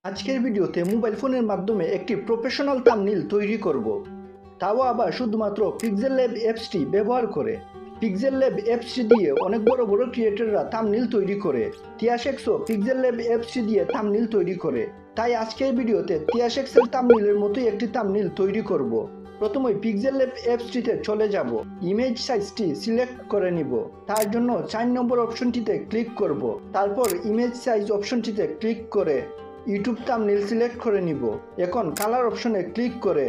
আজকের ভিডিওতে মোবাইল ফোনের মাধ্যমে একটি প্রফেশনাল থাম্বনেইল তৈরি করব, তাও আবার শুধুমাত্র পিক্সেল ল্যাব অ্যাপসটি ব্যবহার করে। পিক্সেল ল্যাব অ্যাপসটি দিয়ে অনেক বড় বড় ক্রিয়েটররা থাম্বনেইল তৈরি করে। টিয়াশেক্সও পিক্সেল ল্যাব অ্যাপসটি দিয়ে থাম্বনেইল তৈরি করে। তাই আজকের ভিডিওতে টিয়াশেক্সের থাম্বনেইলের মতোই একটি থাম্বনেইল তৈরি করব। প্রথমে পিক্সেল ল্যাব অ্যাপসটিতে চলে যাব, ইমেজ সাইজটি সিলেক্ট করে নিব। তার জন্য 4 নম্বর অপশনটিতে ক্লিক করব। তারপর ইমেজ সাইজ অপশনটিতে ক্লিক করে ইউটিউব থাম্বনেইল সিলেক্ট করে নিব। এখন কালার অপশনে ক্লিক করে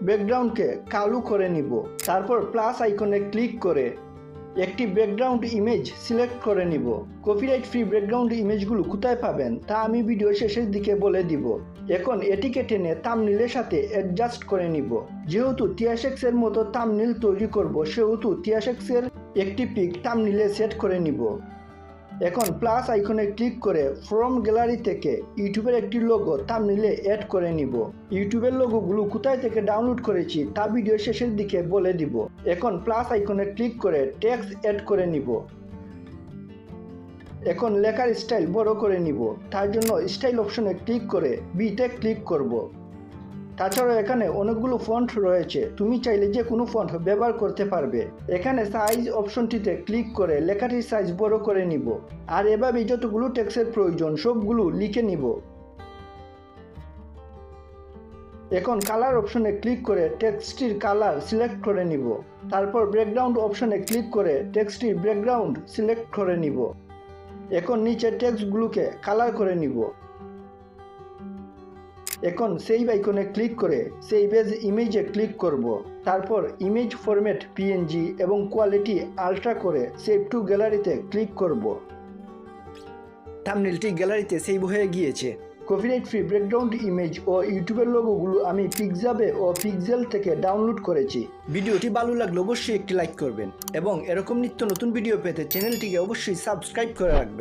ব্যাকগ্রাউন্ডকে কালো করে নিব। তারপর প্লাস আইকনে ক্লিক করে একটি ব্যাকগ্রাউন্ড ইমেজ সিলেক্ট করে নিব। কপিরাইট ফ্রি ব্যাকগ্রাউন্ড ইমেজগুলো কোথায় পাবেন তা আমি ভিডিও শেষের দিকে বলে দিব। এখন এটিকে টেনে থাম্বনেইলের সাথে অ্যাডজাস্ট করে নিব। যেহেতু টিয়াশেক্সের মতো থাম্বনেইল তৈরি করব, সেহেতু টিয়াশেক্সের একটি পিক থাম্বনেইলে সেট করে নিব। এখন প্লাস আইকনে ক্লিক করে ফ্রম গ্যালারি থেকে ইউটিউবের একটি লোগো থাম্বনেইলে অ্যাড করে নিব। ইউটিউবের লোগোগুলো কোথায় থেকে ডাউনলোড করেছি তা ভিডিও শেষের দিকে বলে দিব। এখন প্লাস আইকনে ক্লিক করে টেক্সট অ্যাড করে নিব। এখন লেখার স্টাইল বড় করে নিব। তার জন্য স্টাইল অপশনে ক্লিক করে বিতে ক্লিক করব। তাছাড়াও এখানে অনেকগুলো ফন্ট রয়েছে, তুমি চাইলে যে কোনো ফন্ট ব্যবহার করতে পারবে। এখানে সাইজ অপশনটিতে ক্লিক করে লেখাটির সাইজ বড় করে নিব। আর এভাবে যতগুলো টেক্সটের প্রয়োজন সবগুলো লিখে নিব। এখন কালার অপশনে ক্লিক করে টেক্সটটির কালার সিলেক্ট করে নিব। তারপর ব্যাকগ্রাউন্ড অপশনে ক্লিক করে টেক্সটটির ব্যাকগ্রাউন্ড সিলেক্ট করে নিব। এখন নিচের টেক্সটগুলোকে কালার করে নিব। এখন সেভ আইকনে ক্লিক করে সেভ এজ ইমেজে ক্লিক করব। তারপর ইমেজ ফরম্যাট পিএনজি এবং কোয়ালিটি আলট্রা করে সেভ টু গ্যালারিতে ক্লিক করব। থাম্বনেইলটি গ্যালারিতে সেভ হয়ে গিয়েছে। কপিরাইট ফ্রি ব্যাকগ্রাউন্ড ইমেজ ও ইউটিউবের লোগোগুলো আমি পিক্সাবে ও পিক্সেল থেকে ডাউনলোড করেছি। ভিডিওটি ভালো লাগলে অবশ্যই একটি লাইক করবেন এবং এরকম নিত্য নতুন ভিডিও পেতে চ্যানেলটিকে অবশ্যই সাবস্ক্রাইব করে রাখবেন।